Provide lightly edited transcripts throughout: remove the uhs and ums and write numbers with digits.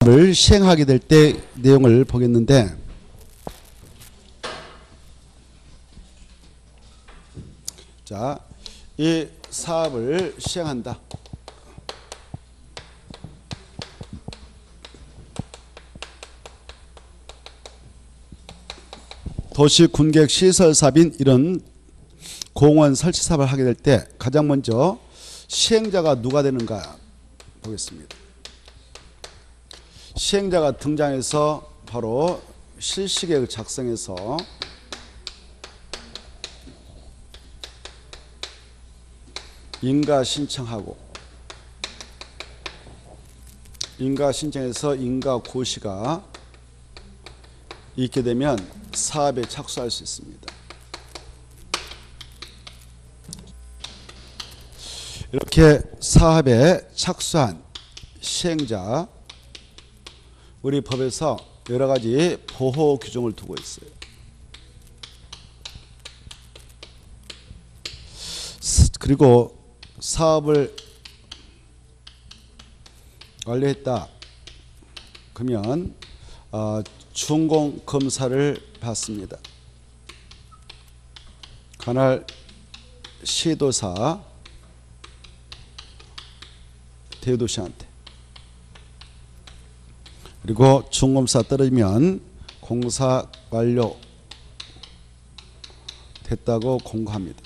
를 시행하게 될 때 내용을 보겠는데, 자, 이 사업을 시행한다. 도시 군객 시설 사업인 이런 공원 설치 사업을 하게 될 때 가장 먼저 시행자가 누가 되는가 보겠습니다. 시행자가 등장해서 바로 실시계획을 작성해서 인가 신청하고, 인가 신청해서 인가 고시가 있게 되면 사업에 착수할 수 있습니다. 이렇게 사업에 착수한 시행자, 우리 법에서 여러 가지 보호 규정을 두고 있어요. 그리고 사업을 완료했다 그러면 준공 검사를 받습니다. 관할 시도사 대도시한테. 그리고 준검사 떨어지면 공사 완료 됐다고 공고합니다.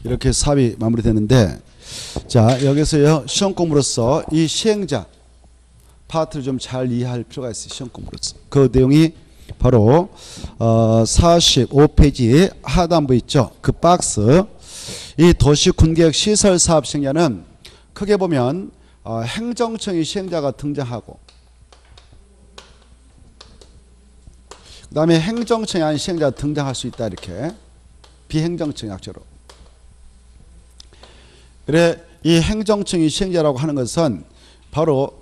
이렇게 사업이 마무리되는데, 자, 여기서요 시험 공부로서 이 시행자 파트를 좀 잘 이해할 필요가 있어요. 시험 공부로서 그 내용이 바로 45페이지 하단부 있죠. 그 박스, 이 도시 군계획 시설 사업 시행자는 크게 보면 행정청이 시행자가 등장하고, 그 다음에 행정청이 아닌 시행자가 등장할 수 있다. 이렇게 비행정청 약자로. 그래, 이 행정청이 시행자라고 하는 것은 바로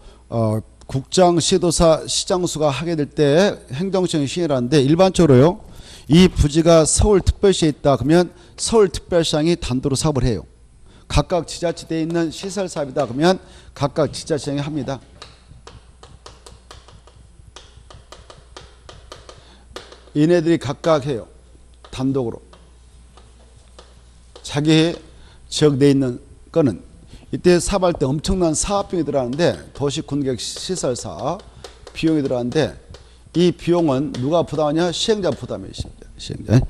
국장, 시도사, 시장수가 하게 될 때 행정청이 시행하는데, 일반적으로요 이 부지가 서울특별시에 있다 그러면 서울특별시장이 단독으로 사업을 해요. 각각 지자체에 있는 시설 사업이다 그러면 각각 지자체장이 합니다. 얘네들이 각각 해요. 단독으로. 자기 지역 내에 있는 거는. 이때 사업할 때 엄청난 사업비용이 들어가는데, 도시 군객 시설 사업 비용이 들어가는데, 이 비용은 누가 부담하냐? 시행자 부담이에요. 시행자.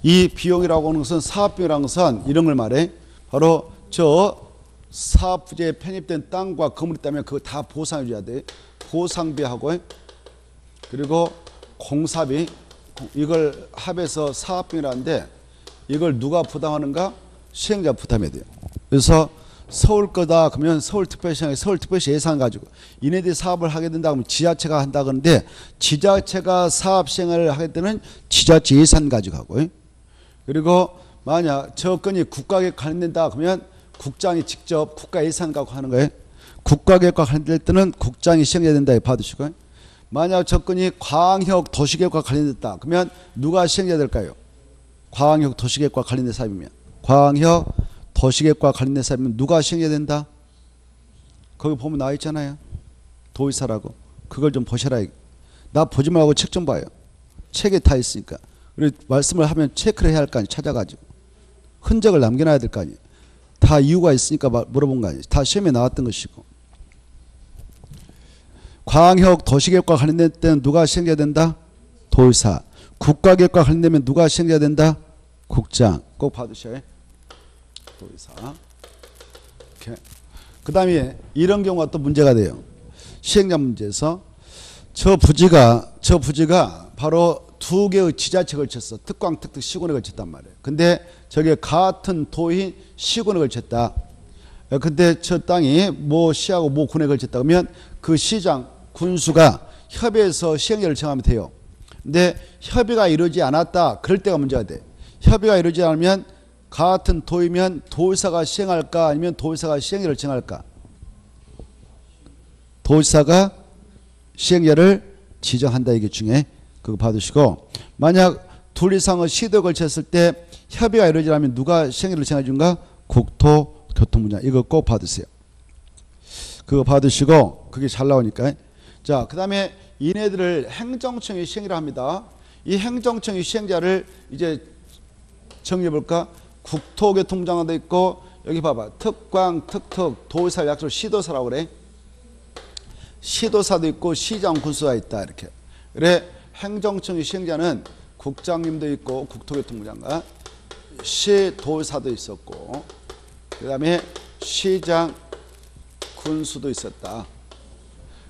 이 비용이라고 하는 것은, 사업비용이라는 것은 이런 걸 말해. 바로 저 사업 부지에 편입된 땅과 건물이 있다면 그거 다 보상해 줘야 돼. 보상비하고, 그리고 공사비, 이걸 합해서 사업비용이라는데, 이걸 누가 부담하는가? 시행자 부담해야 돼요. 그래서 서울 거다 그러면 서울특별시장에 서울특별시 예산 가지고, 이네들이 사업을 하게 된다 그러면 지자체가 한다 그러는데, 지자체가 사업 시행을 하게 되면 지자체 예산 가지고 하고, 그리고 만약 저 건이 국가계획 관련된다 그러면 국장이 직접 국가 예산 갖고 하는 거예요. 국가계획과 관련될 때는 국장이 시행해야 된다 받으시고, 만약 저 건이 광역 도시계획과 관련됐다 그러면 누가 시행해야 될까요? 광역 도시계획과 관련된 사업이면, 광역 도시계획과 관련된 사업이면 누가 시행해야 된다? 거기 보면 나와 있잖아요. 도의사라고. 그걸 좀 보셔라. 나 보지 말고 책 좀 봐요. 책에 다 있으니까. 우리 말씀을 하면 체크를 해야 할 거 아니에요. 찾아가지고. 흔적을 남겨놔야 될 거 아니에요. 다 이유가 있으니까 물어본 거 아니에요. 다 시험에 나왔던 것이고. 광역 도시계획과 관련된 때는 누가 시행해야 된다? 도의사. 국가계획과 관련되면 누가 시행해야 된다? 국장. 꼭 받으셔야 해. 도의사. 그 다음에 이런 경우가 또 문제가 돼요. 시행자 문제에서 저 부지가 바로 두 개의 지자체에 걸쳤어. 특광, 특특, 시군에 걸쳤단 말이에요. 근데 저게 같은 도인 시군에 걸쳤다. 근데 저 땅이 뭐 시하고 뭐 군에 걸쳤다 그러면 그 시장, 군수가 협의해서 시행자를 정하면 돼요. 근데 협의가 이루어지지 않았다. 그럴 때가 문제가 돼. 협의가 이루어지지 않으면 같은 도이면 도의사가 시행할까 아니면 도의사가 시행자를 정할까? 도의사가 시행자를 지정한다. 이게 중에 그거 받으시고, 만약 둘 이상의 시도에 걸쳤을 때 협의가 이루어지려면 누가 시행자를 정해준가? 국토교통부장. 이거 꼭 받으세요. 그거 받으시고 그게 잘 나오니까. 자, 그 다음에 이네들을 행정청이 시행이라 합니다. 이 행정청이 시행자를 이제 정리해볼까? 국토교통부장관도 있고, 여기 봐봐. 특광, 특특, 도의사, 약속, 시도사라고 그래. 시도사도 있고 시장, 군수가 있다 이렇게. 그래 행정청의 시행자는 국장님도 있고 국토교통부 장관, 시도사도 있었고, 그 다음에 시장, 군수도 있었다.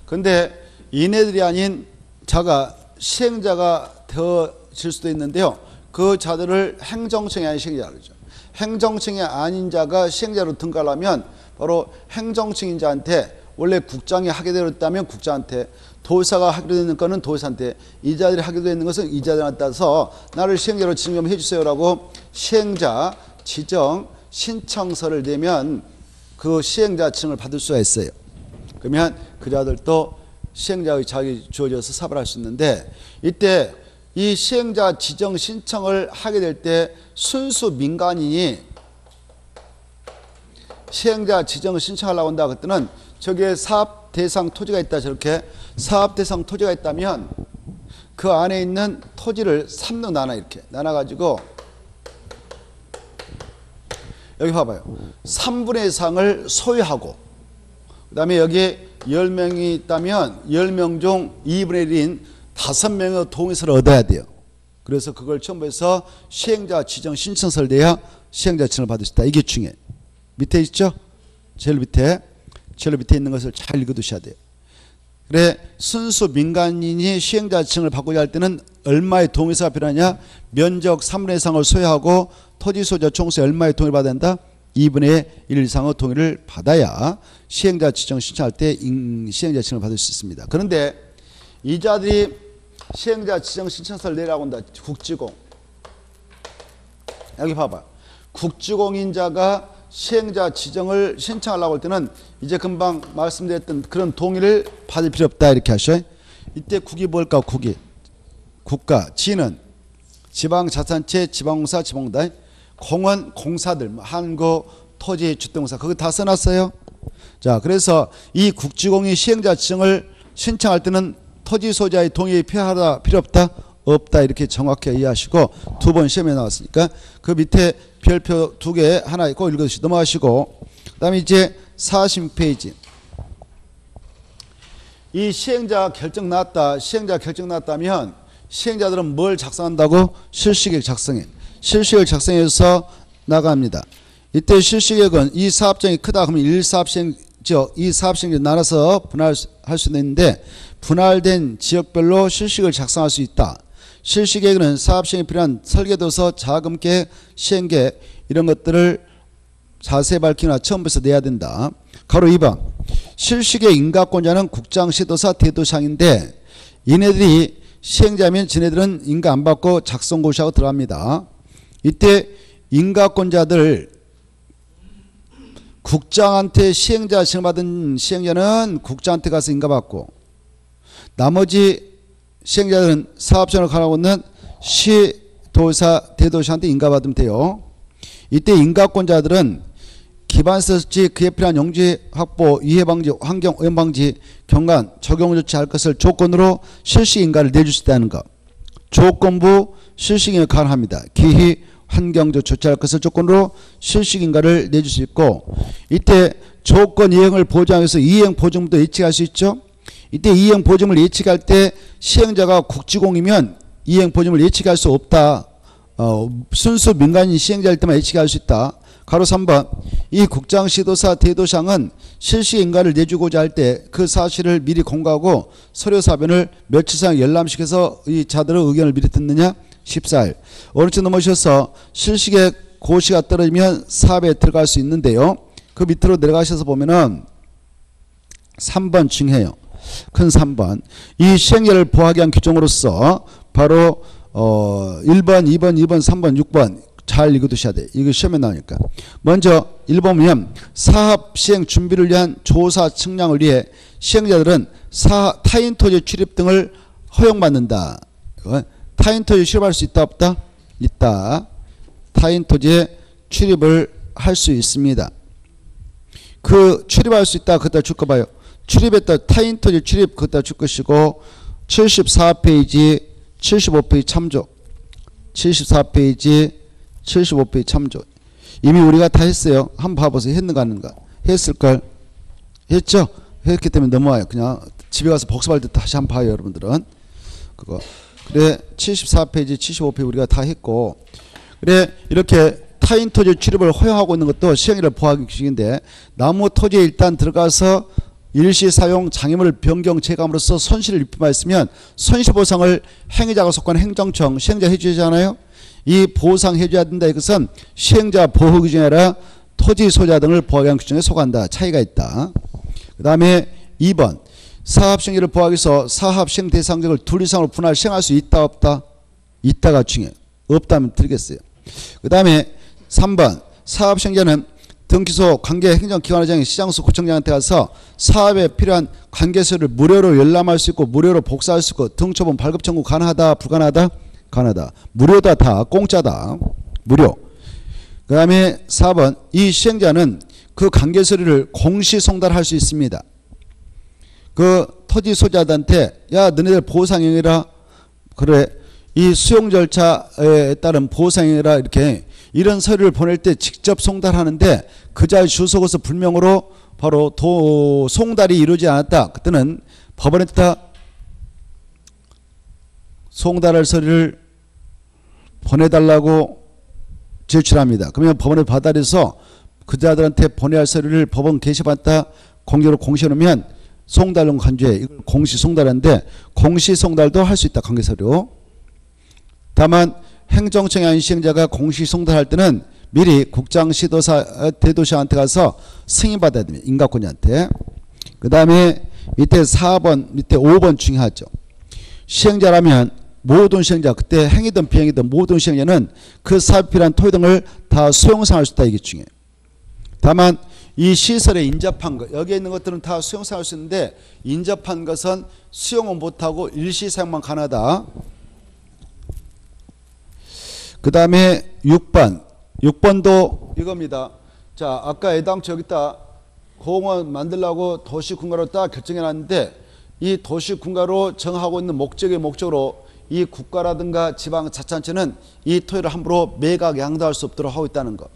근데 이네들이 아닌 자가 시행자가 되어질 수도 있는데요. 그 자들을 행정청이 아닌 시행자라고 그러죠. 행정청이 아닌 자가 시행자로 등록하려면 바로 행정청인 자한테, 원래 국장이 하게 되었다면 국장한테, 도의사가 하기로 되는 거는 도의사한테, 이 자들이 하기로 되는 것은 이 자들한테 따라서 나를 시행자로 지정 좀 해주세요라고 시행자 지정 신청서를 내면 그 시행자 지정을 받을 수가 있어요. 그러면 그 자들도 시행자의 자격이 주어져서 사업을 할 수 있는데, 이때 이 시행자 지정 신청을 하게 될 때 순수 민간인이 시행자 지정을 신청하려고 한다 그때는 저기에 사업 대상 토지가 있다, 저렇게 사업 대상 토지가 있다면 그 안에 있는 토지를 3로 나눠, 이렇게 나눠가지고 여기 봐봐요. 3분의 2상을 소유하고, 그 다음에 여기 10명이 있다면 10명 중 2분의 1인 5명의 동의서를 얻어야 돼요. 그래서 그걸 첨부해서 시행자 지정 신청서를 내야 시행자 지정을 받을 수 있다. 이게 중요해. 밑에 있죠? 제일 밑에 있는 것을 잘 읽어두셔야 돼요. 그래 순수 민간인이 시행자 지정을 받고자 할 때는 얼마의 동의서가 필요하냐? 면적 3분의 2상을 소유하고 토지 소유자 총수의 얼마의 동의를 받아야 된다? 2분의 1 이상의 동의를 받아야 시행자 지정 신청할 때 시행자 지정을 받을 수 있습니다. 그런데 이 자들이 시행자 지정 신청서를 내라고 한다. 국지공. 여기 봐봐. 국지공인자가 시행자 지정을 신청하려고 할 때는 이제 금방 말씀드렸던 그런 동의를 받을 필요 없다 이렇게 하셔. 이때 국이 뭘까? 국이 국가, 지는 지방자산체, 지방공사, 지방공단, 공원, 공사들, 항구, 토지, 주택공사 그거 다 써놨어요. 자, 그래서 이 국지공이 시행자 지정을 신청할 때는 토지 소유자의 동의 필요하다, 필요 없다? 없다 이렇게 정확히 이해하시고, 2번 시험에 나왔으니까 그 밑에 별표 2개 하나 있고 읽어주시고 넘어가시고, 그 다음에 이제 40페이지. 이 시행자 결정 났다. 시행자 결정 났다면 시행자들은 뭘 작성한다고? 실시계획 작성해. 실시계획 작성해서 나갑니다. 이때 실시계획은 이 사업장이 크다 그러면 1사업시행지역, 2사업시행지역 나눠서 분할할 수 있는데 분할된 지역별로 실시계획을 작성할 수 있다. 실시계획은 사업시행에 필요한 설계도서, 자금계획, 시행계획 이런 것들을 자세히 밝히나 처음부터 내야 된다. 가로 2번. 실시계획 인가권자는 국장, 시도사, 대도시장인데 이네들이 시행자면 지네들은 인가 안 받고 작성고시하고 들어갑니다. 이때 인가권자들 국장한테 시행자 지정받은 시행자는 국장한테 가서 인가받고, 나머지 시행자들은 사업장을 가라고 있는 시, 도사, 대도시한테 인가받으면 돼요. 이때 인가권자들은 기반서지 그에 필요한 용지 확보, 위해방지, 환경 오염방지, 경관, 적용 조치할 것을 조건으로 실시인가를 내줄 수 있다는 것. 조건부 실시인가 가능합니다. 기희, 환경적 조치할 것을 조건으로 실시인가를 내줄 수 있고, 이때 조건 이행을 보장하기 위해서 이행 보증도 예측할 수 있죠. 이때 이행 보증을 예측할 때 시행자가 국지공이면 이행 보증을 예측할 수 없다. 순수 민간인 시행자일 때만 예측할 수 있다. 가로 3번. 이 국장, 시도사, 대도시장은 실시인가를 내주고자 할 때 그 사실을 미리 공고하고 서류사변을 며칠 이상 열람시켜서 이 자들의 의견을 미리 듣느냐? 14일. 오른쪽 넘어오셔서 실시계획 고시가 떨어지면 사업에 들어갈 수 있는데요. 그 밑으로 내려가셔서 보면은 3번 중요해요. 큰 3번. 이 시행자를 보호하기 위한 규정으로서 바로 1번, 2번, 2번, 3번, 6번 잘 읽어두셔야 돼. 이거 시험에 나오니까. 먼저 1번 보면 사업 시행 준비를 위한 조사 측량을 위해 시행자들은 타인 토지 출입 등을 허용받는다. 타인 토지 출입할 수 있다 없다? 있다. 타인 토지에 출입을 할 수 있습니다. 그 출입할 수 있다. 그다 줄 거 봐요. 출입했다. 타인 토지 출입 그다 줄 것이고 74페이지 75페이지 참조. 74페이지 75페이지 참조. 이미 우리가 다 했어요. 한번 봐보세요. 했는가 안 했는가. 했을걸. 했죠. 했기 때문에 넘어와요. 그냥 집에 가서 복습할 때 다시 한번 봐요. 여러분들은. 그거. 그래 74페이지 75페이지 우리가 다 했고, 그래 이렇게 타인 토지 출입을 허용하고 있는 것도 시행일을 보호하기 규칙인데, 나무 토지에 일단 들어가서 일시 사용 장애물 변경 체감으로써 손실을 입금하였으면 손실보상을 행위자가 속한 행정청 시행자 해주잖아요. 이 보상 해줘야 된다. 이것은 시행자 보호 규정이 아니라 토지 소유자 등을 보호하기 위한 규정에 속한다. 차이가 있다. 그 다음에 2번 사업 시행자를 보호하기 위해서 사업 시행 대상자를 둘 이상으로 분할 시행할 수 있다 없다? 있다가 중요해. 없다면 드리겠어요. 그 다음에 3번 사업 시행자는 등기소 관계 행정기관장이 시장소 구청장한테 가서 사업에 필요한 관계서를 무료로 열람할 수 있고 무료로 복사할 수 있고 등초본 발급 청구 가능하다 불가능하다? 가능하다. 무료다. 다 공짜다. 무료. 그 다음에 4번 이 시행자는 그 관계서류를 공시 송달할 수 있습니다. 그 토지 소유자들한테 야 너네들 보상행위라 그래 이 수용 절차에 따른 보상행위라 이렇게 이런 서류를 보낼 때 직접 송달하는데 그 자의 주소고서 불명으로 바로 송달이 이루어지지 않았다. 그때는 법원에다 송달할 서류를 보내달라고 제출합니다. 그러면 법원에 받아들여서 그 자들한테 보내야 할 서류를 법원 게시판에다 공개로 공시해놓으면 송달용 간주해. 이걸 공시 송달하는데 공시 송달도 할 수 있다. 관계서류. 다만 행정청의 한 시행자가 공시 송달할 때는 미리 국장, 시도사, 대도시한테 가서 승인받아야 됩니다. 인가권자한테. 그 다음에 밑에 4번, 밑에 5번 중요하죠. 시행자라면 모든 시행자, 그때 행위든 비행이든 모든 시행자는 그 사업에 필요한 토지 등을 다 수용사용할 수 있다. 이게 중요해요. 다만 이 시설에 인접한 것, 여기에 있는 것들은 다 수용사용할 수 있는데 인접한 것은 수용은 못하고 일시사용만 가능하다. 그 다음에 6번도 이겁니다. 자, 아까 애당초 여기다 공원 만들려고 도시군가로 딱 결정해놨는데 이 도시군가로 정하고 있는 목적의 목적으로 이 국가라든가 지방자치단체는 이 토지를 함부로 매각 양도할 수 없도록 하고 있다는 것.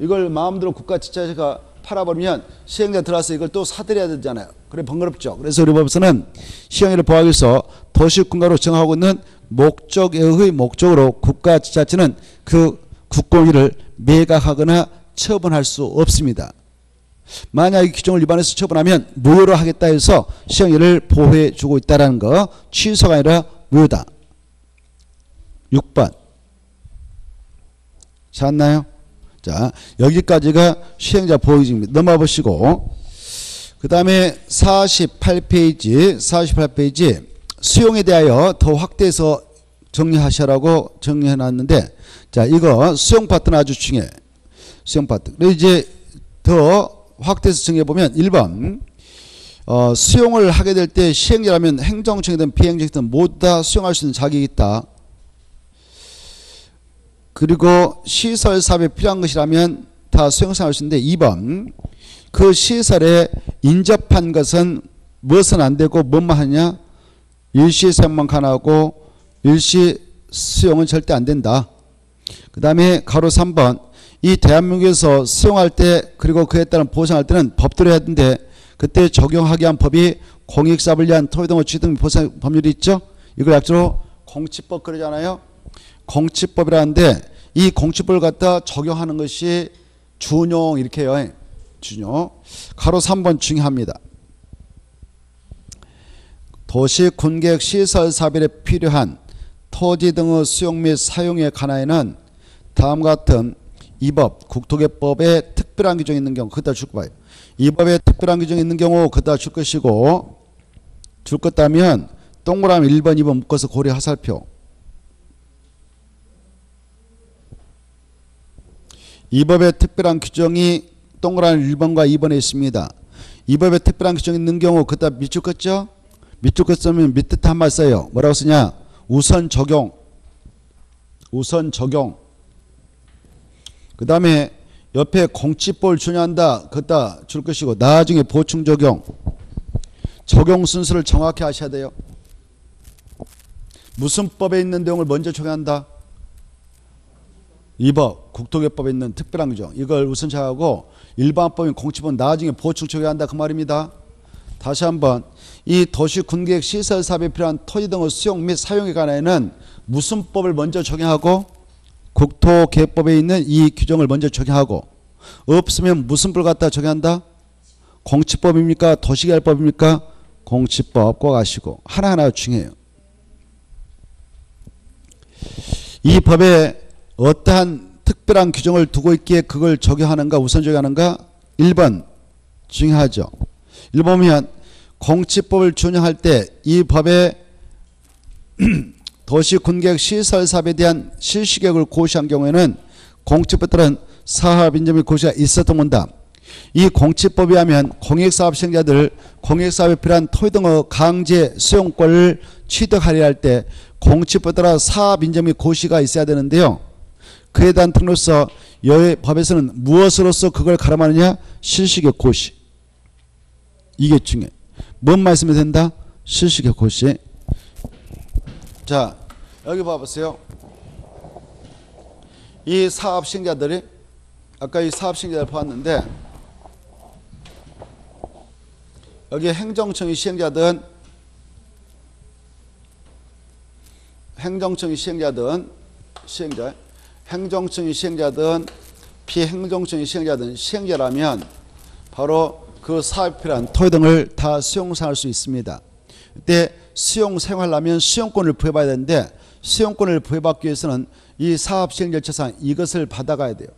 이걸 마음대로 국가지자체가 팔아버리면 시행자 들어와서 이걸 또 사들여야 되잖아요. 그래 번거롭죠. 그래서 우리 법에서는 시행일을 보호하기 위해서 도시군가로 정하고 있는 목적의 목적으로 국가지자체는 그 국공유를 매각하거나 처분할 수 없습니다. 만약 이 규정을 위반해서 처분하면 무효로 하겠다 해서 시행일을 보호해 주고 있다는 거. 취소가 아니라 무효다. 6번. 잤나요? 자, 여기까지가 시행자 보호규정입니다. 넘어가 보시고, 그 다음에 48페이지 수용에 대하여 더 확대해서 정리하시라고 정리해 놨는데, 자, 이거 수용 파트는 아주 중요해. 수용 파트. 그리고 이제 더 확대해서 정리해 보면 1번 수용을 하게 될 때 시행자라면 행정청이든 비행정이든 모두 다 수용할 수 있는 자격이 있다. 그리고 시설 사업에 필요한 것이라면 다 수용할 수 있는데 2번 그 시설에 인접한 것은 무엇은 안 되고 뭐만 하냐? 일시 사용만 가능하고 일시 수용은 절대 안 된다. 그 다음에 가로 3번 이 대한민국에서 수용할 때 그리고 그에 따른 보상할 때는 법대로 해야 되는데 그때 적용하기 위한 법이 공익사업을 위한 토지등호 취득 보상 법률이 있죠. 이걸 약자로 공치법 그러잖아요. 공치법이라는데 이 공치법을 갖다 적용하는 것이 준용 이렇게 해요. 준용. 가로 3번 중요합니다. 도시 군계획 시설 사업에 필요한 토지 등의 수용 및 사용에 관하여는 다음과 같은 이 법 국토개법에 특별한 규정이 있는 경우 그다 줄 거예요. 이 법에 특별한 규정이 있는 경우 그다 줄 것이고 줄 것다면 동그라미 1번 2번 묶어서 고려 하살표. 이 법에 특별한 규정이 동그라미 1번과 2번에 있습니다. 이 법에 특별한 규정이 있는 경우 그다 밑줄 긋죠? 밑줄 긋으면 밑에 한 말 써요. 뭐라고 쓰냐? 우선 적용. 우선 적용. 그 다음에 옆에 공치법을 준용한다. 그다 줄 것이고 나중에 보충 적용. 적용 순서를 정확히 하셔야 돼요. 무슨 법에 있는 내용을 먼저 적용한다? 이 법, 국토개법에 있는 특별한 규정. 이걸 우선 정하고 일반법인 공치법은 나중에 보충 적용한다. 그 말입니다. 다시 한번 이 도시군계획 시설 사업에 필요한 토지 등의 수용 및 사용에 관하여는 무슨 법을 먼저 적용하고 국토개법에 있는 이 규정을 먼저 적용하고 없으면 무슨 법을 갖다 적용한다? 공치법입니까? 도시개발법입니까? 공치법 꼭 아시고 하나하나 중요해요. 이 법에 어떠한 특별한 규정을 두고 있기에 그걸 적용하는가 우선 적용하는가 1번 중요하죠. 1번 보면 공치법을 준용할 때 이 법에 도시군계획 시설사업에 대한 실시계획을 고시한 경우에는 공치법에 따른 사업인정 및 고시가 있었던 건다. 이 공치법에 하면 공익사업 시행자들 공익사업에 필요한 토지 등의 강제 수용권을 취득하려 할 때 공치법에 따라 사업인정 및 고시가 있어야 되는데요. 그에 대한 특로서 여의 법에서는 무엇으로서 그걸 가름하느냐? 실시계획 고시. 이게 중요해. 뭔 말씀이 된다? 실시계획 고시. 자, 여기 봐보세요. 이 사업 시행자들이 아까 이 사업 시행자를 보았는데 여기 행정청이 시행자든 행정청이 시행자든 피행정청이 시행자든 시행자라면 바로 그 사업에 필요한 토지 등을 다 수용 사용할 수 있습니다. 이때 수용 사용하려면 수용권을 부여받아야 되는데 수용권을 부여받기 위해서는 이 사업 시행 절차상 이것을 받아가야 돼요.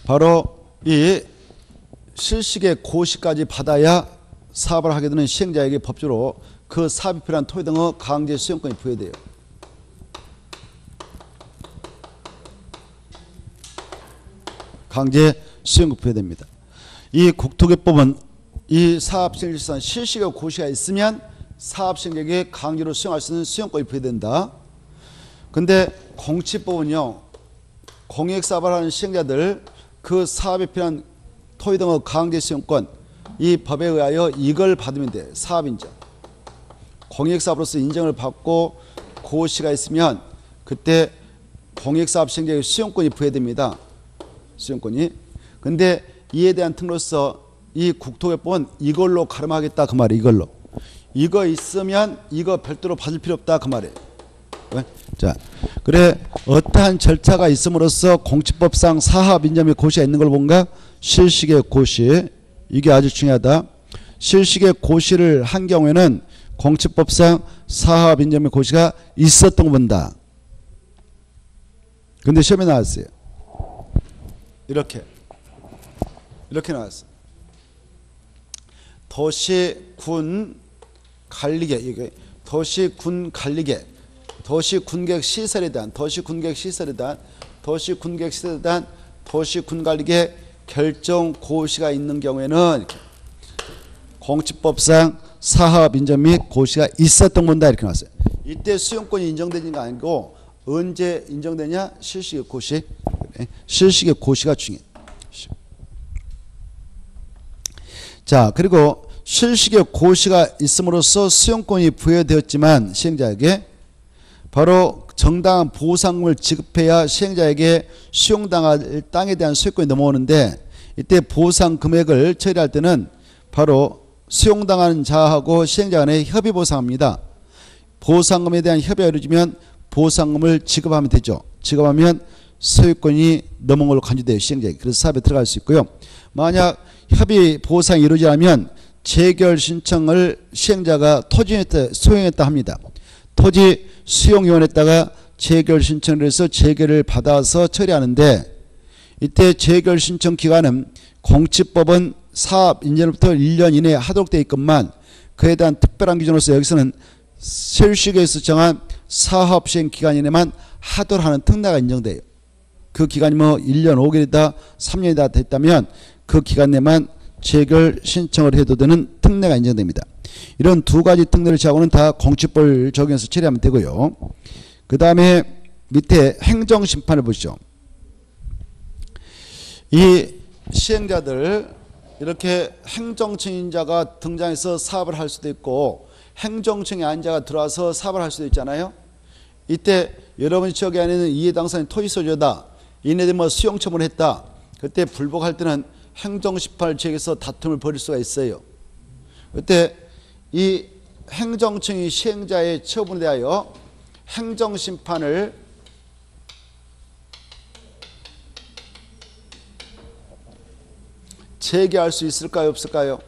바로 이 실시계획 고시까지 받아야 사업을 하게 되는 시행자에게 법적으로 그 사업에 필요한 토지 등의 강제 수용권이 부여돼요. 강제 수용권 부여됩니다. 이 국토개법은 이 사업 시행자상 실시계획 고시가 있으면 사업 시행자에게 강제로 수용할 수 있는 수용권이 부여된다. 근데 공치법은요, 공익사업을 하는 시행자들 그 사업에 필요한 토지 등의 강제 수용권 이 법에 의하여 이걸 받으면 돼. 사업인정. 공익사업으로서 인정을 받고 고시가 있으면 그때 공익사업 시행자에게 수용권이 부여됩니다. 수용권이. 근데 이에 대한 특로서 이 국토개법은 이걸로 가름하겠다 그 말이에요. 이걸로. 이거 있으면 이거 별도로 받을 필요 없다 그 말이에요. 왜? 자, 그래 어떠한 절차가 있음으로써 공치법상 사업 인정 및 고시가 있는 걸 본가? 실시계획 고시. 이게 아주 중요하다. 실시계획 고시를 한 경우에는 공치법상 사업 인정 및 고시가 있었던 걸 본다. 근데 시험에 나왔어요. 이렇게 나왔어. 도시군 관리계, 이게 도시군 관리계, 도시군계획 시설에 대한 도시군관리계 결정 고시가 있는 경우에는 공치법상 사업 인정 및 고시가 있었던 건다 이렇게 나왔어요. 이때 수용권이 인정되는 게 아니고 언제 인정되냐? 실시계획 고시. 실시계획 고시가 중요해. 자, 그리고 실시계획 고시가 있음으로써 수용권이 부여되었지만 시행자에게 바로 정당한 보상금을 지급해야 시행자에게 수용당할 땅에 대한 소유권이 넘어오는데 이때 보상 금액을 처리할 때는 바로 수용당하는 자하고 시행자 간의 협의 보상합니다. 보상금에 대한 협의가 이루어지면 보상금을 지급하면 되죠. 지급하면 소유권이 넘어온 걸로 간주돼요. 시행자에게. 그래서 사업에 들어갈 수 있고요. 만약 협의 보상이 이루어지려면 재결 신청을 시행자가 토지에 수용했다 합니다. 토지 수용위원회에다가 재결 신청을 해서 재결을 받아서 처리하는데 이때 재결 신청 기간은 공치법은 사업 인정부터 1년 이내에 하도록 되어 있건만 그에 대한 특별한 기준으로서 여기서는 실시계획에서 정한 사업 시행 기간 이내만 하도록 하는 특례가 인정돼요. 그 기간이 뭐 1년 5개월이다 3년이다 됐다면 그 기간 내만 재결 신청을 해도 되는 특례가 인정됩니다. 이런 두 가지 특례를 취하고는 다 공치법을 적용해서 처리하면 되고요. 그 다음에 밑에 행정심판을 보시죠. 이 시행자들 이렇게 행정청인자가 등장해서 사업을 할 수도 있고 행정청의 안자가 들어와서 사업을 할 수도 있잖아요. 이때 여러분이 지역에 있는 이해당사자인 토지소유자다. 이네들이 뭐 수용처분을 했다. 그때 불복할 때는 행정심판을 제기해서 다툼을 벌일 수가 있어요. 그때 이 행정청이 시행자의 처분에 대하여 행정심판을 제기할 수 있을까요? 없을까요?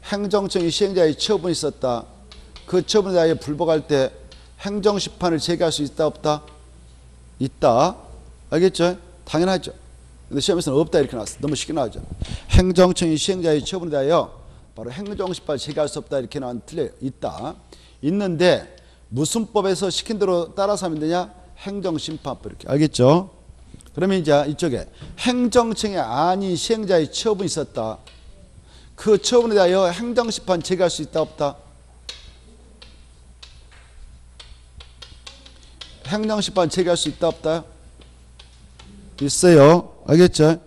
행정청이 시행자의 처분이 있었다. 그 처분에 대하여 불복할 때 행정심판을 제기할 수 있다 없다? 있다. 알겠죠? 당연하죠. 근데 시험에서는 없다 이렇게 나왔어. 너무 쉽게 나오죠. 행정청이 시행자의 처분에 대하여 바로 행정심판을 제기할 수 없다 이렇게 나왔는데 틀려요. 있다. 있는데 무슨 법에서 시킨 대로 따라서 하면 되냐? 행정심판법 이렇게. 알겠죠? 그러면 이제 이쪽에 행정청이 아닌 시행자의 처분이 있었다. 그 처분에 대하여 행정심판 제기할 수 있다 없다? 행정심판 제기할 수 있다 없다? 있어요. 알겠죠?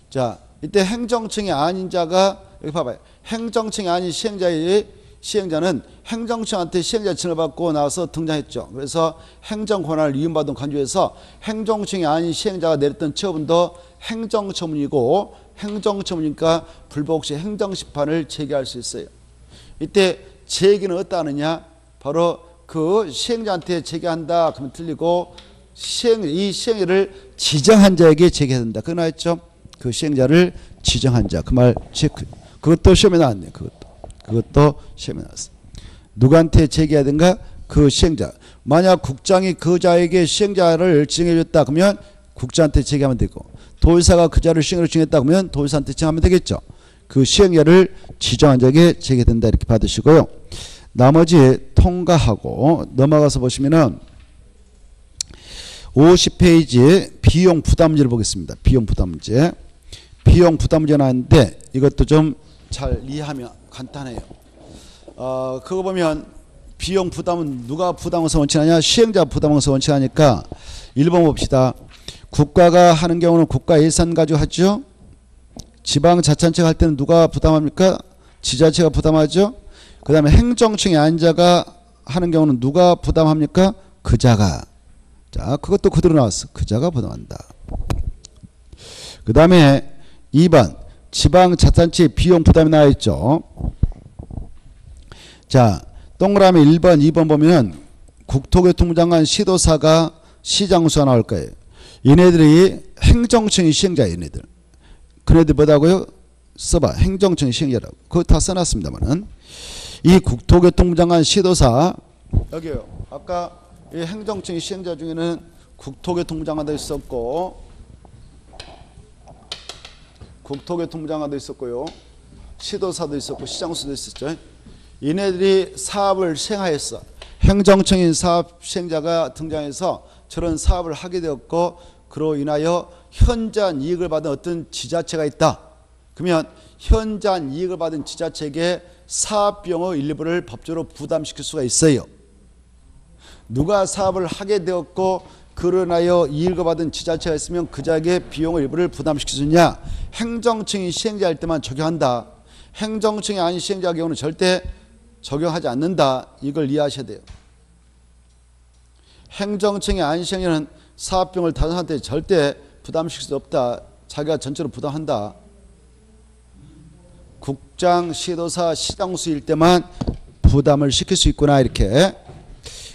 자, 이때 행정청이 아닌 자가 여기 봐봐요. 행정청이 아닌 시행자는 행정청한테 시행자 지정을 받고 나서 등장했죠. 그래서 행정권한을 이용받은 간주에서 행정청이 아닌 시행자가 내렸던 처분도 행정처분이고 행정처분이니까 불복 시 행정심판을 제기할 수 있어요. 이때 제기는 어디다 하느냐? 바로 그 시행자한테 제기한다. 그러면 틀리고 이 시행자를 지정한 자에게 제기해야 된다. 그거 나왔죠? 그 시행자를 지정한 자. 그 말 체크. 그것도 시험에 나왔네요. 그것도 시험에 나왔어요. 누구한테 제기해야 되는가? 그 시행자. 만약 국장이 그 자에게 시행자를 지정해줬다 그러면 국장한테 제기하면 되고, 도의사가 그 자를 시행자로 지정했다 그러면 도의사한테 지정하면 되겠죠. 그 시행자를 지정한 자에게 제기된다 이렇게 받으시고요. 나머지 통과하고 넘어가서 보시면은 50페이지 비용 부담 문제를 보겠습니다. 비용 부담 문제. 비용 부담 문제 나왔는데 이것도 좀 잘 이해하면 간단해요. 그거 보면 비용 부담은 누가 부담해서 원칙하냐? 시행자 부담해서 원칙하니까 1번 봅시다. 국가가 하는 경우는 국가 예산 가지고 하죠. 지방자치단체가 할 때는 누가 부담합니까? 지자체가 부담하죠. 그 다음에 행정청의 안자가 하는 경우는 누가 부담합니까? 그자가. 자, 그것도 그대로 나왔어. 그자가 부담한다. 그 다음에 2번 지방자치단체 비용 부담이 나와 있죠. 자, 동그라미 1번, 2번 보면 국토교통부 장관 시도사가 시장수가 나올 거예요. 얘네들이 행정청이 시행자예요. 얘네들. 그네들 뭐다고요? 써봐. 행정청이 시행자라고. 그거 다 써놨습니다만은. 이 국토교통부 장관 시도사 여기요. 아까 이 행정청이 시행자 중에는 국토교통부 장관도 있었고 국토교통부 장관도 있었고요. 시도사도 있었고 시장수도 있었죠. 이네들이 사업을 시행하였어. 행정청인 사업 시행자가 등장해서 저런 사업을 하게 되었고 그로 인하여 현저한 이익을 받은 어떤 지자체가 있다. 그러면 현저한 이익을 받은 지자체에게 사업비용의 일부를 법적으로 부담시킬 수가 있어요. 누가 사업을 하게 되었고 그로 인하여 이익을 받은 지자체가 있으면 그자에게 비용의 일부를 부담시킬 수 있냐? 행정청이 시행자일 때만 적용한다. 행정청이 아닌 시행자의 경우는 절대 적용하지 않는다. 이걸 이해하셔야 돼요. 행정청이 아닌 시행자는 사업비용을 다른 사람한테 절대 부담시킬 수 없다. 자기가 전체로 부담한다. 국장, 시도사, 시장수일 때만 부담을 시킬 수 있구나 이렇게.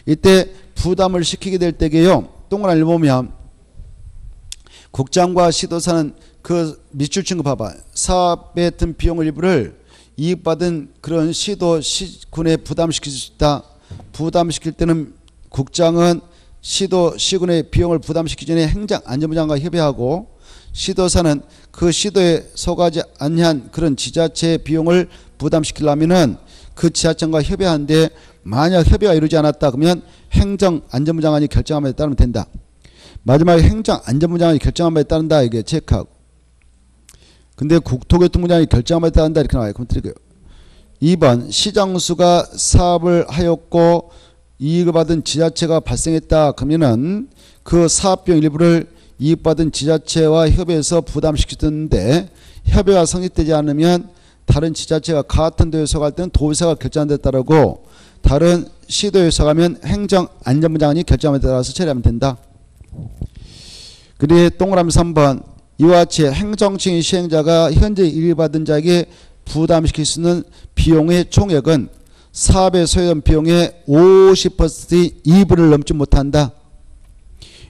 이때 부담을 시키게 될 때게요. 동그라미를 보면 국장과 시도사는 그 밑줄 친 거 봐봐. 사업에 든 비용을 일부를 이익받은 그런 시도, 시군에 부담시킬 수 있다. 부담시킬 때는 국장은 시도, 시군의 비용을 부담시키기 전에 행정안전부장과 협의하고 시도사는 그 시도에 속하지 않는 그런 지자체의 비용을 부담시키려면은 그 지자체와 협의하는데 만약 협의가 이루지 않았다 그러면 행정안전부장관이 결정한 바에 따르면 된다. 마지막에 행정안전부장관이 결정한 바에 따른다 이게 체크하고. 근데 국토교통부장이 결정한 바에 따른다 이렇게 나와요. 그럼 드릴게요. 2번 시장수가 사업을 하였고 이익을 받은 지자체가 발생했다 그러면은 그 사업비용 일부를 이익받은 지자체와 협의해서 부담시켰는데 협의가 성립되지 않으면 다른 지자체가 같은 도에서 갈 때는 도의사가 결정한데 따르고 다른 시도에서 가면 행정안전부 장관이 결정함에 따라서 처리하면 된다. 그리고 동그라미 3번 이와 같이 행정청의 시행자가 현재 이익받은 자에게 부담시킬 수 있는 비용의 총액은 사업에 소요된 비용의 50%의 2분을 넘지 못한다.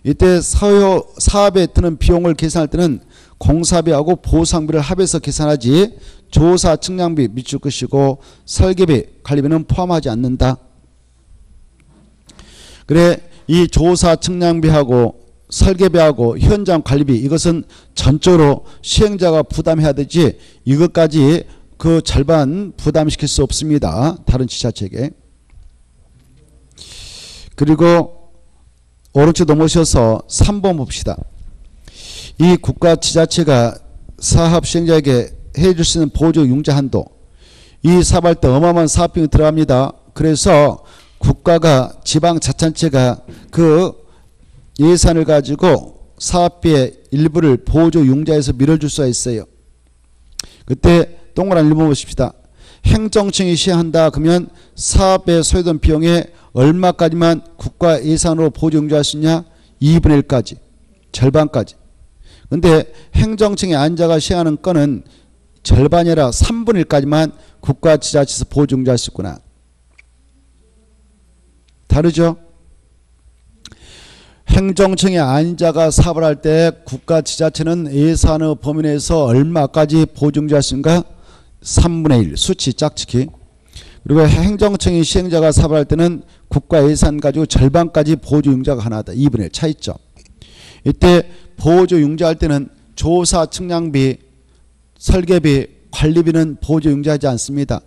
이때 사업에 드는 비용을 계산할 때는 공사비하고 보상비를 합해서 계산하지 조사 측량비 미칠 것이고 설계비 관리비는 포함하지 않는다. 그래 이 조사 측량비하고 설계비하고 현장 관리비 이것은 전적으로 시행자가 부담해야 되지 이것까지 그 절반 부담시킬 수 없습니다. 다른 지자체에게. 그리고 오른쪽 넘어오셔서 3번 봅시다. 이 국가 지자체가 사업 시행자에게 해줄 수 있는 보조 융자 한도. 이 사업할 때 어마어마한 사업비용이 들어갑니다. 그래서 국가가 지방자치단체가 그 예산을 가지고 사업비의 일부를 보조 융자에서 밀어줄 수가 있어요. 그때 동그라미 1번 보십시다. 행정청이 시행한다 그러면 사업에 소요된 비용의 얼마까지만 국가 예산으로 보조 융자할 수 있냐? 2분의 1까지. 절반까지. 근데 행정청의 안자가 시행하는 건은 절반이 아니라 3분의 1까지만 국가 지자체에서 보조 융자할 수 있구나. 다르죠? 행정청의 안자가 사업을 할 때 국가 지자체는 예산의 범위 내에서 얼마까지 보조 융자할 수 있는가? 3분의 1 수치 짝짓기. 그리고 행정청의 시행자가 사업을 할 때는 국가 예산 가지고 절반까지 보조 융자가 하나다. 2분의 1 차이점. 이때 보조 융자할 때는 조사 측량비, 설계비, 관리비는 보조 융자하지 않습니다.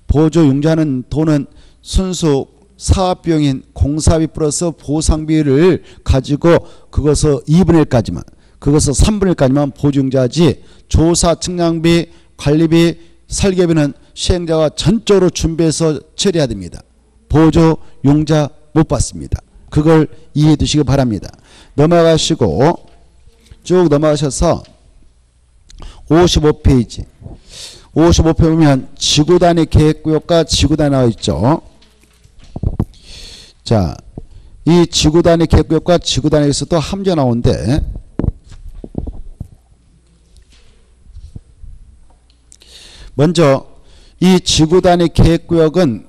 보조 융자하는 돈은 순수 사업비용인 공사비 플러스 보상비를 가지고 그것을 2분의 1까지만 그것을 3분의 1까지만 보조 융자하지 조사 측량비, 관리비, 설계비는 시행자가 전적으로 준비해서 처리해야 됩니다. 보조 융자 못 받습니다. 그걸 이해해 두시기 바랍니다. 넘어가시고 쭉 넘어가셔서 55페이지 55페이지 보면 지구단위 계획구역과 지구단위 나와 있죠. 자, 이 지구단위 계획구역과 지구단위에서도 함재 나오는데 먼저 이 지구단위 계획구역은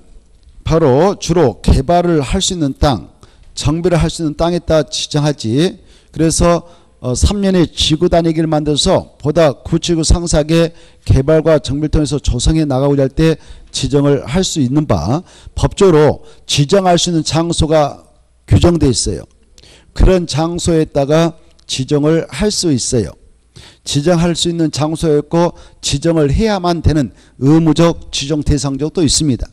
바로 주로 개발을 할 수 있는 땅, 정비를 할 수 있는 땅에다 지정하지. 그래서 3년의 지구단위기를 만들어서 보다 구체적이고 상세하게 개발과 정비를 통해서 조성해 나가고자 할 때 지정을 할 수 있는 바 법적으로 지정할 수 있는 장소가 규정되어 있어요. 그런 장소에다가 지정을 할 수 있어요. 지정할 수 있는 장소였고 지정을 해야만 되는 의무적 지정 대상적도 있습니다.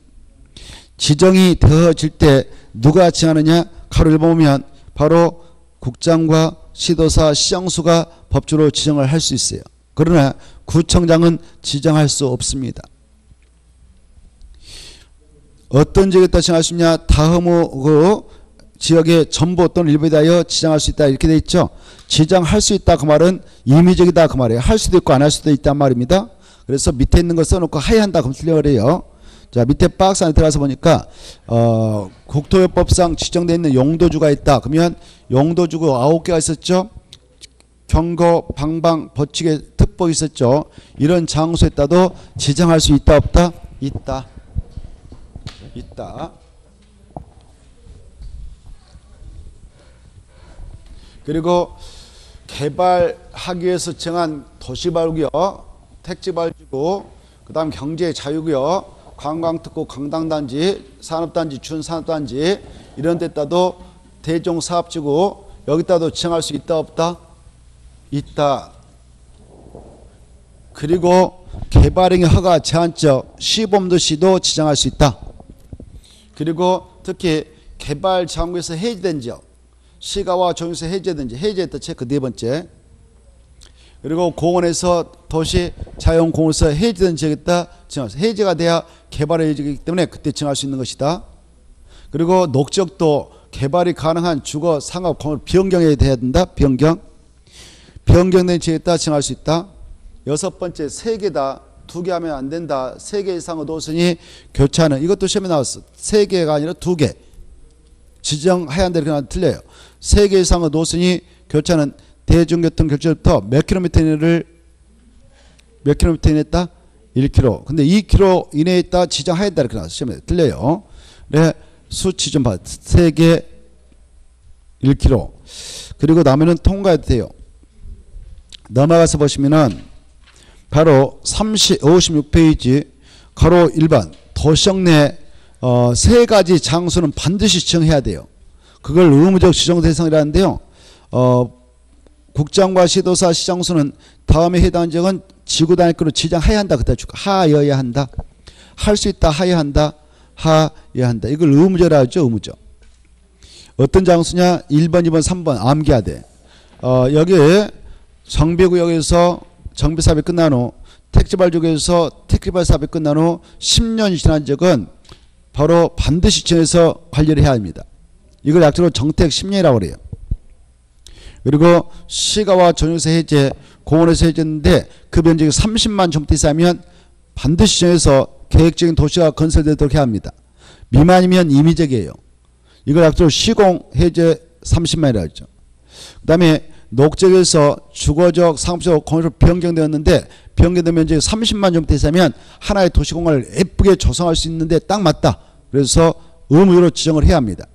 지정이 되어질 때 누가 지정하느냐? 가로를 보면 바로 국장과 시도사, 시장수가 법적으로 지정을 할 수 있어요. 그러나 구청장은 지정할 수 없습니다. 어떤 지역에다 지정할 수 있냐? 다음의 그 지역의 전부 또는 일부에 대하여 지정할 수 있다 이렇게 돼 있죠. 지정할 수 있다 그 말은 임의적이다 그 말이에요. 할 수도 있고 안 할 수도 있단 말입니다. 그래서 밑에 있는 거 써놓고 하야한다 그럼 틀려 그래요. 자, 밑에 박스 안에 들어가서 보니까 국토요법상 지정되어 있는 용도주가 있다. 그러면 용도주가 9개가 있었죠. 경고, 방방, 버치게, 특보 있었죠. 이런 장소에다도 지정할 수 있다 없다? 있다. 있다. 그리고 개발하기 위해서 정한 도시발구역, 택지발지구, 그 다음 경제자유구역, 관광특구, 관광단지, 산업단지, 준산업단지 이런 데다도 대종사업지구 여기다도 지정할 수 있다 없다? 있다. 그리고 개발행위 허가 제한적 시범도시도 지정할 수 있다. 그리고 특히 개발 장구에서 해제된 지역 시가와 종에서 해제된 지역 해제했다 체크 네 번째. 그리고 공원에서 도시 자연공원에서 해제된 지역에다 정할 수, 해제가 돼야 개발의 여지이기 때문에 그때 정할 수 있는 것이다. 그리고 녹적도 개발이 가능한 주거, 상업, 건물 변경해야 된다. 변경된 지역에 따라 정할 수 있다. 여섯 번째, 세 개다. 두 개 하면 안 된다. 세 개 이상의 노선이 교차하는, 이것도 시험에 나왔어. 세 개가 아니라 두 개. 지정해야 한다. 이렇게 틀려요. 세 개 이상의 노선이 교차하는 대중교통 결제부터 몇 킬로미터 이내를 몇 킬로미터 이내에 있다? 1km. 근데 2km 이내에 있다 지정해야 한다. 이렇게 나왔어. 시험에 틀려요. 네, 수치 좀 봐. 세 개 1km. 그리고 나머지는 통과해도 돼요. 넘어가서 보시면은 바로 56페이지 가로 1번 도시역 내 세 가지 장소는 반드시 지정해야 돼요. 그걸 의무적 지정 대상이라는데요. 국장과 시도사 시장소는 다음에 해당 지역은 지구 단위급으로 지정해야 한다. 그때 줄까? 하여야 한다. 할 수 있다. 하여야 한다. 하여야 한다. 이걸 의무적이라 하죠. 의무적. 어떤 장소냐? 1번, 2번, 3번 암기해야 돼. 여기에 정비구역에서 정비사업이 끝난 후 택지발족에서 택지발 사업이 끝난 후 10년이 지난 지역은 바로 반드시 지정해서 관리를 해야 합니다. 이걸 약자로 정택 10년이라고 그래요. 그리고 시가와 전용세 해제, 공원에서 해제했는데 그 면적이 30만 제곱미터 이상이면 반드시 지정해서 계획적인 도시가 건설되도록 해야 합니다. 미만이면 임의적이에요. 이걸 약자로 시공 해제 30만이라고 했죠. 그 다음에 녹적에서 주거적, 상업적, 건설 변경되었는데 변경된 면적이 30만 제곱미터 이상이면 하나의 도시공간을 예쁘게 조성할 수 있는데 딱 맞다. 그래서 의무로 지정을 해야 합니다.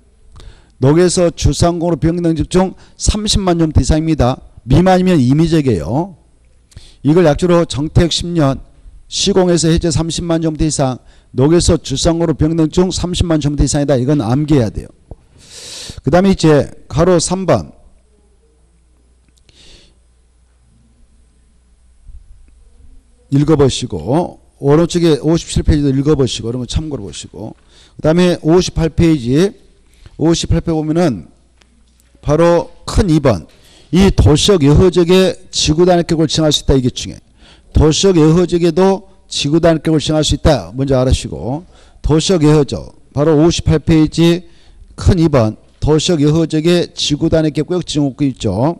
녹에서 주상공으로 변경된 집 중 30만 제곱미터 이상입니다. 미만이면 임의적이에요. 이걸 약조로 정택 10년, 시공에서 해제 30만 제곱미터 이상, 녹에서 주상공으로 변경된 중 30만 제곱미터 이상이다. 이건 암기해야 돼요. 그 다음에 이제 가로 3번 읽어보시고 오른쪽에 57페이지도 읽어보시고 이런 거 참고로 보시고 그 다음에 58페이지 58페이지 보면은 바로 큰 2번 이 도시역 여허적의 지구단위격을 정할 수 있다. 이게 중요해. 도시역 여허적에도 지구단위격을 정할 수 있다. 먼저 알으시고 도시역 여허적 바로 58페이지 큰 2번 도시역 여허적의 지구단위격 지정호구 있죠.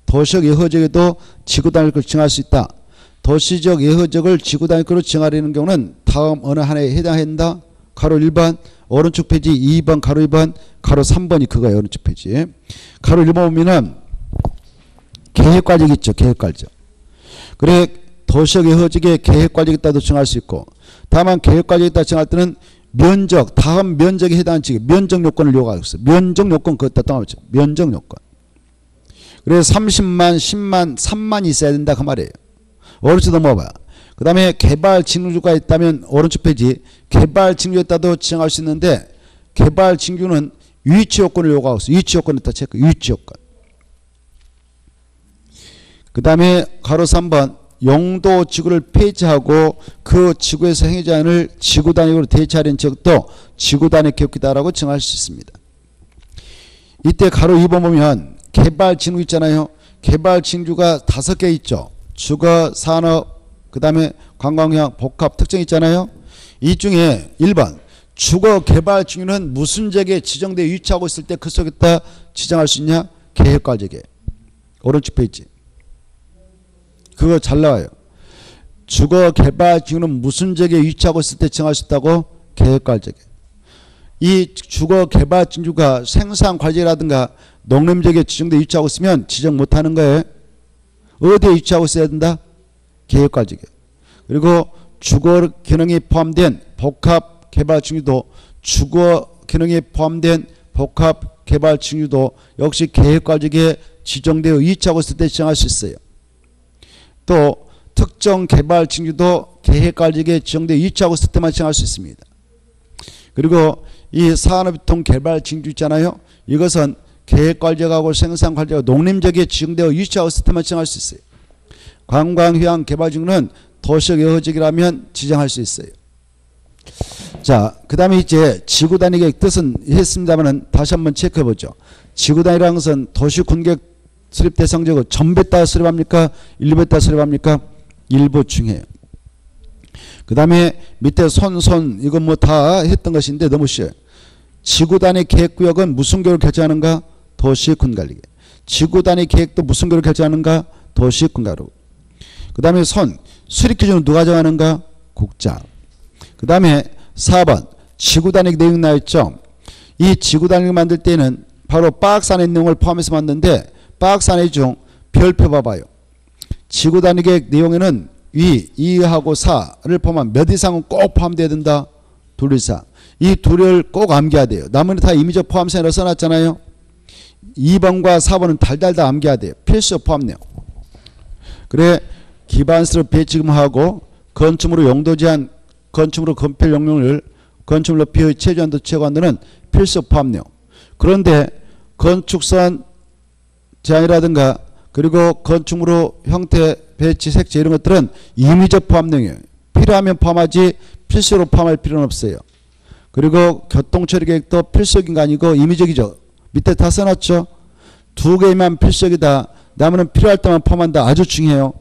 도시역 여허적에도 지구단위격을 정할 수 있다. 도시적 예허적을 지구단위급으로 정하려는 경우는 다음 어느 하나에 해당한다. 가로 1번 오른쪽 페이지 2번 가로 2번 가로 3번이 그거예요. 오른쪽 페이지. 가로 1번 보면은 계획과적 있죠. 계획과적. 그래 도시적 예허적에 계획과적이 있다도 정할 수 있고 다만 계획과적이 있다 정할 때는 면적 다음 면적에 해당하는 지역 면적 요건을 요구하고 있어요. 면적 요건 그것도 떠나죠. 면적 요건. 그래서 30만 10만 3만 있어야 된다 그 말이에요. 오른쪽 넘어봐. 그 다음에 개발 징후가 있다면 오른쪽 페이지 개발 징후에 따도 지정할 수 있는데 개발 징후는 위치 요건을 요구하고 있어. 위치 요건을 다 체크. 위치 요건. 그 다음에 가로 3번 용도 지구를 폐지하고 그 지구에서 행위 제한을 지구 단위로 대체하는 지역도 지구 단위 기업이다라고 정할 수 있습니다. 이때 가로 2번 보면 개발 징후 있잖아요. 개발 징후가 5개 있죠. 주거, 산업, 그 다음에 관광형, 복합 특징 있잖아요. 이 중에 1번 주거 개발 징후는 무슨 지역에 지정되어 위치하고 있을 때 그 속에다 지정할 수 있냐? 계획과적에. 오른쪽 페이지. 그거 잘 나와요. 주거 개발 징후는 무슨 지역에 위치하고 있을 때 지정할 수 있다고? 계획과적에. 이 주거 개발 징후가 생산 관리라든가 농림 지역에 지정되어 위치하고 있으면 지정 못하는 거예요. 어디에 위치하고 있어야 된다? 계획과적에. 그리고 주거 기능이 포함된 복합 개발 징후도 주거 기능이 포함된 복합 개발 징후도 역시 계획과적에 지정되어 위치하고 있을 때 지정할 수 있어요. 또 특정 개발 징후도 계획과적에 지정되어 위치하고 있을 때만 지정할 수 있습니다. 그리고 이 산업유통 개발 징후 있잖아요. 이것은 계획과적하고 생산과적하고 농림지역에 지정되어 위치하고 있을 때만 지정할 수 있어요. 관광휴양 개발 징후는 도시적 여허적이라면 지정할 수 있어요. 자, 그 다음에 이제 지구단위의 뜻은 했습니다만 다시 한번 체크해보죠. 지구단위라는 것은 도시군객 수립 대상 지역을 전부에 따라 수립합니까? 일부에 따라 수립합니까? 일부 중에. 그 다음에 밑에 손 이건 뭐 다 했던 것인데 너무 쉬워요. 지구 단위 계획구역은 무슨 계획을 결정하는가? 도시 군관리계. 지구 단위 계획도 무슨 계획을 결정하는가? 도시 군관리계. 그 다음에 수립 기준은 누가 정하는가? 국장. 그 다음에 4번 지구 단위 내용 나왔죠. 이 지구 단위를 만들 때는 바로 박스 안에 있는 내용을 포함해서 만드는데 박스 안에 중 별표 봐봐요. 지구 단위 계획 내용에는 위, 2하고 4를 포함한 몇 이상은 꼭 포함되어야 된다. 2 이상. 이 둘을 꼭 암기해야 돼요. 나머지 다 임의적 포함선이라고 써놨잖아요. 2번과 4번은 달달 다 암기해야 돼요. 필수 포함돼요. 그래 기반서로 배치금하고 건축물로 용도 제한, 건축물로 건폐 용량을 건축물 높이의 최저한도 최고한도는 필수 포함돼요. 그런데 건축선 제한이라든가 그리고 건축물로 형태, 배치, 색채 이런 것들은 임의적 포함 내용이에요. 필요하면 포함하지 필수로 포함할 필요는 없어요. 그리고 교통처리계획도 필수적인 거 아니고 임의적이죠. 밑에 다 써놨죠. 2개만 필수적이다. 나머지는 필요할 때만 포함한다. 아주 중요해요.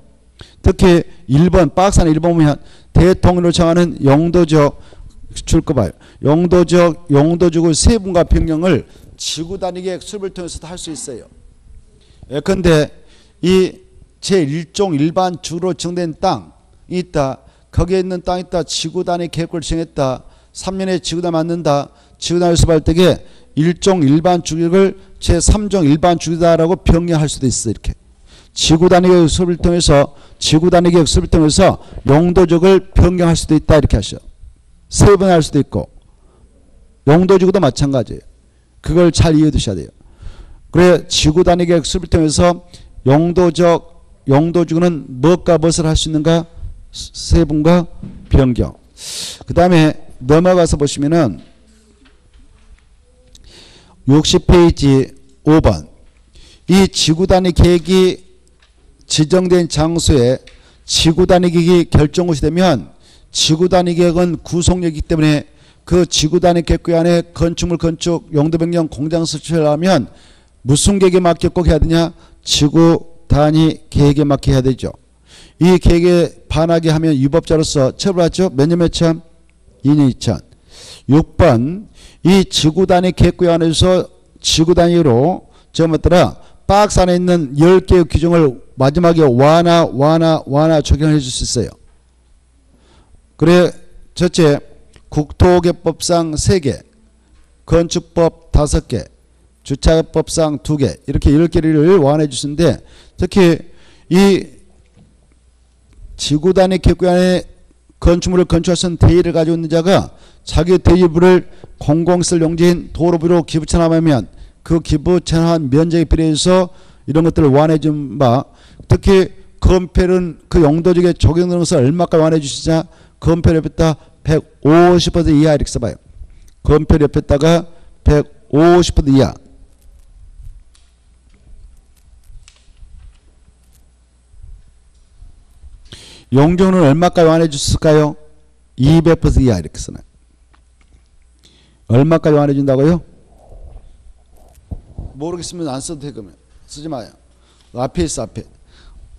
특히 1번 박스 안에 1번 보면 대통령으로 정하는 용도적 줄 거 봐요. 용도적의 세분과 변경을 지구 단위계획 수립을 통해서도 할 수 있어요. 예컨대 이 제1종 일반 주로 정된 땅이 있다. 거기에 있는 땅이 있다. 지구 단위 계획을 정했다. 3년에 지구 단위 맞는다. 지구 단위 수립할 때에 1종 일반 주객을 제3종 일반 주기다라고 변경할 수도 있어. 이렇게 지구 단위 계획 수립을 통해서 용도적을 변경할 수도 있다. 이렇게 하셔. 세분할 수도 있고 용도지구도 마찬가지예요. 그걸 잘 이해해 두셔야 돼요. 그래 지구 단위 계획 수립을 통해서 용도지구는 무엇과 무엇을 할 수 있는가? 세분과 변경. 그 다음에 넘어가서 보시면은 60페이지 5번 이 지구 단위 계획이 지정된 장소에 지구 단위 계획이 결정것이 되면 지구 단위 계획은 구속력이기 때문에 그 지구 단위 계획 안에 건축물 건축 용도 변경 공장 설치를 하면 무슨 계획에 맞게 꼭 해야 되냐? 지구 단위 계획에 맞게 해야 되죠. 이 계획에 반하게 하면 위법자로서 처벌하죠. 몇 년 몇천? 2년 2천. 6번 이 지구 단위 계획 안에서 지구 단위로 저 뭐더라 박스 안에 있는 10개의 규정을 마지막에 완화 적용해 줄 수 있어요. 그래 첫째 국토개법상 3개, 건축법 5개, 주차법상 2개 이렇게 10개를 완화해 주시는데 특히 이 지구 단위 계획 안에 건축물을 건축할 수 있는 대의를 가지고 있는 자가 자기 대의부를 공공시설 용지인 도로부로 기부 체납하면 그 기부 체납한 면적에 비례해서 이런 것들을 완화해 준 바 특히 건폐는 그 용도적에 적용되는 것을 얼마까지 완화해 주시자 건폐를 옆에다 150% 이하 이렇게 써봐요. 건폐를 옆에다가 150% 이하. 용적은 얼마까지 완화해 주실까요? 200% 이하 이렇게 쓰나요? 얼마까지 완화해 준다고요? 모르겠으면 안 써도 돼. 그러면 쓰지 마요. 앞에 있어. 앞에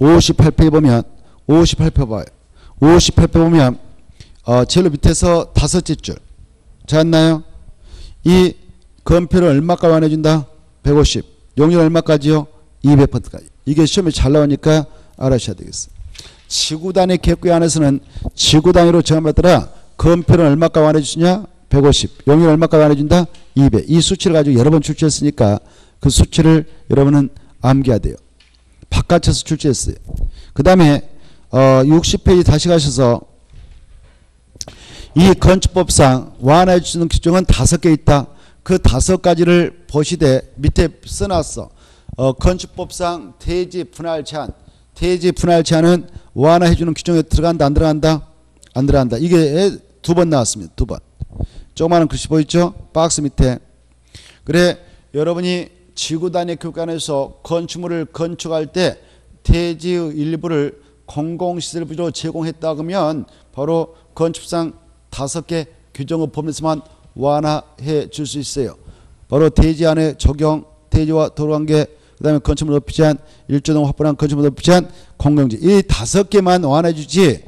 58페이지 보면 58페이지 봐요. 58페이지 보면 제일 밑에서 5째 줄 찾았나요? 이 건폐를 얼마까지 완화해 준다? 150. 용적 얼마까지요? 200%까지. 이게 시험에 잘 나오니까 알아셔야 되겠어요. 지구 단위 계획 안에서는 지구 단위로 정하더라. 건폐는 얼마까지 완화해 주시냐? 150. 용적 얼마까지 완화해 준다? 200. 이 수치를 가지고 여러 번 출제했으니까 그 수치를 여러분은 암기해야 돼요. 바깥에서 출제했어요. 그 다음에 60페이지 다시 가셔서 이 건축법상 완화해 주시는 규정은 5개 있다. 그 5가지를 보시되 밑에 써놨어. 건축법상 대지 분할 제한. 대지 분할 제한은 완화해 주는 규정에 들어간다 안 들어간다? 안 들어간다. 이게 2번 나왔습니다. 2번. 조그마한 글씨 보이죠? 박스 밑에. 그래 여러분이 지구 단위 교육관에서 건축물을 건축할 때 대지의 일부를 공공시설부로 제공했다 그러면 바로 건축상 5개 규정을 보면서만 완화해 줄 수 있어요. 바로 대지 안에 적용, 대지와 도로관계, 그 다음에 건축물 높이 제한, 일조동 확보한 건축물 높이 제한, 공공지. 이 5개만 완화해 주지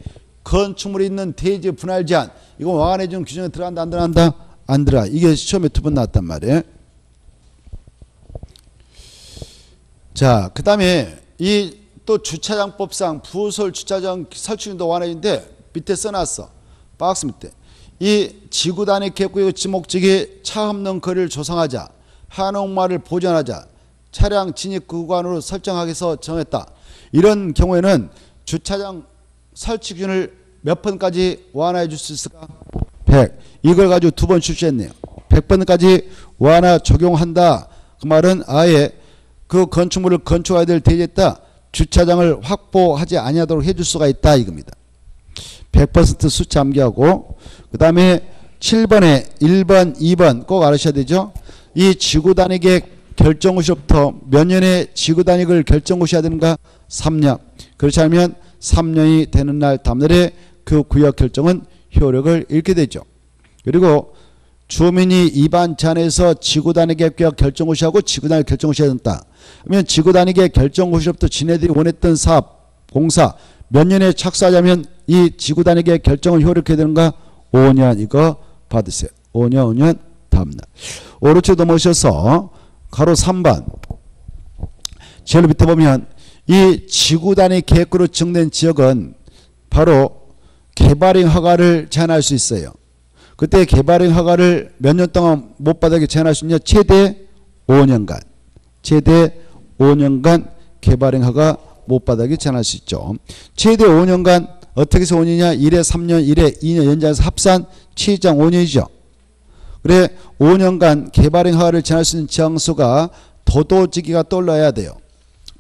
건축물이 있는 대지 분할 제한 이거 왕안에 준 규정에 들어간다 안 들어간다? 안 들어가. 이게 시험에 2번 나왔단 말이에요. 자, 그 다음에 이 또 주차장법상 부설 주차장 설치도 완화인데 밑에 써놨어. 박스 밑에. 이 지구 단위 계획구역 지목지기 차 없는 거리를 조성하자. 한옥마을을 보존하자. 차량 진입 구간으로 설정하기 위해서 정했다. 이런 경우에는 주차장 설치 기준을 몇 번까지 완화해 줄 수 있을까? 100. 이걸 가지고 2번 출제했네요. 100번까지 완화 적용한다. 그 말은 아예 그 건축물을 건축해야 될 대지에다 주차장을 확보하지 아니하도록 해줄 수가 있다 이겁니다. 100% 수치 암기하고 그 다음에 7번에 1번 2번 꼭 알으셔야 되죠. 이 지구 단위 계획 결정 후시부터 몇 년에 지구 단위를 결정 후시해야 되는가? 3년. 그렇지 않으면 3년이 되는 날 다음날에 그 구역 결정은 효력을 잃게 되죠. 그리고 주민이 입안 제한에서 지구 단위 계획 결정 후시하고 지구 단위 결정 후시해야 된다. 그러면 지구 단위 계획 결정 후시부터 지네들이 원했던 사업, 공사 몇 년에 착수하자면 이 지구 단위 계획 결정은 효력해야 되는가? 5년 이거 받으세요. 5년 다음날. 오른쪽 넘어오셔서 가로 3번. 제일 밑에 보면 이 지구 단위 계획으로 지정된 지역은 바로 개발행 허가를 제한할 수 있어요. 그때 개발행 허가를 몇 년 동안 못 받게 제한할 수 있냐? 최대 5년간. 최대 5년간 개발행 허가 못 받게 제한할 수 있죠. 최대 5년간 어떻게 해서 5년이냐? 1회 3년, 1회 2년 연장해서 합산 최장 5년이죠. 그래 5년간 개발행 허가를 제한할 수 있는 장소가 도도지기가 떠올라야 돼요.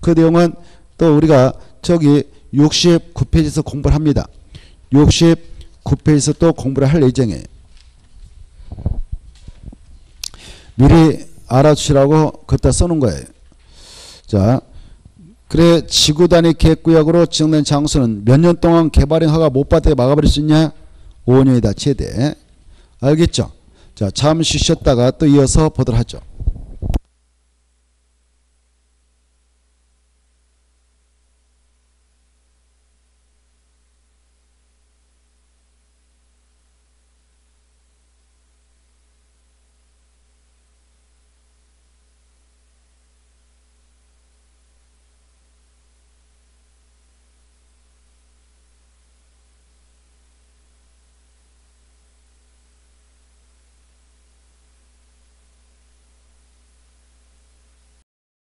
그 내용은 또 우리가 저기 69페이지에서 공부를 합니다. 69페이지에서 또 공부를 할 예정이에요. 미리 알아두시라고 그때 써놓은 거예요. 자, 그래 지구 단위 계획구역으로 지정된 장소는 몇 년 동안 개발행 허가 못 받게 막아버릴 수 있냐? 5년이다 최대. 알겠죠? 자, 잠시 쉬었다가 또 이어서 보도록 하죠.